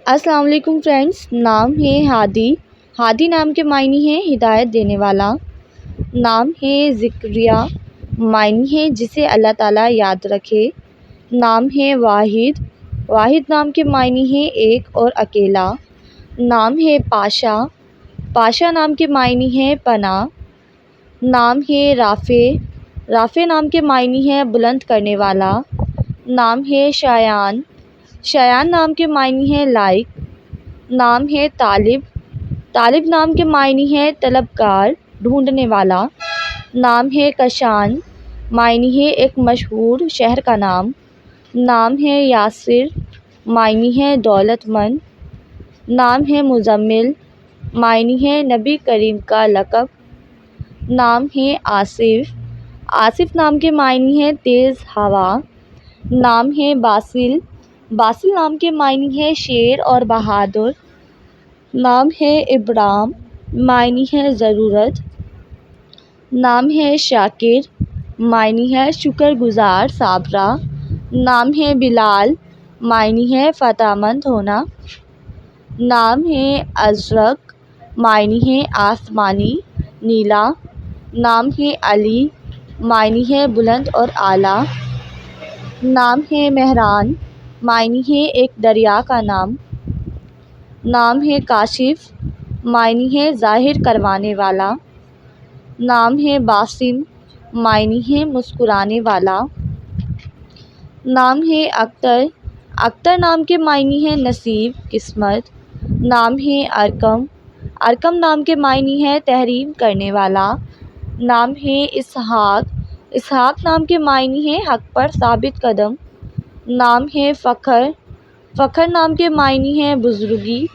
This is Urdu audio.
السلام علیکم فرینڈس، نام ہے ہادی۔ ہادی نام کے معنی ہے ہدایت دینے والا۔ نام ہے ذکریہ، معنی ہے جسے اللہ تعالیٰ یاد رکھے۔ نام ہے واحد، واحد نام کے معنی ہے ایک اور اکیلا۔ نام ہے پاشا، پاشا نام کے معنی ہے پناہ۔ نام ہے رافع، رافع نام کے معنی ہے بلند کرنے والا۔ نام ہے شایان، شایان نام کے معنی ہے لائق۔ نام ہے طالب، طالب نام کے معنی ہے طلبگار، ڈھونڈنے والا۔ نام ہے کشان، معنی ہے ایک مشہور شہر کا نام۔ نام ہے یاسر، معنی ہے دولت مند۔ نام ہے مزمل، معنی ہے نبی کریم کا لقب۔ نام ہے آصف، آصف نام کے معنی ہے تیز ہوا۔ نام ہے باسل، باسل نام کے معنی ہے شیر اور بہادر۔ نام ہے ابرام، معنی ہے ضرورت۔ نام ہے شاکر، معنی ہے شکر گزار صابرہ۔ نام ہے بلال، معنی ہے فتح مند ہونا۔ نام ہے ازرق، معنی ہے آسمانی نیلا۔ نام ہے علی، معنی ہے بلند اور اعلیٰ۔ نام ہے مہران، معنی ہے ایک دریا کا نام۔ نام ہے کاشف، معنی ہے ظاہر کروانے والا۔ نام ہے باسم، معنی ہے مسکرانے والا۔ نام ہے اختر، اختر نام کے معنی ہے نصیب، قسمت۔ نام ہے ارقم، ارقم نام کے معنی ہے تحریم کرنے والا۔ نام ہے اسحاق، اسحاق نام کے معنی ہے حق پر ثابت قدم۔ نام ہے فخر، فخر نام کے معنی ہے بزرگی۔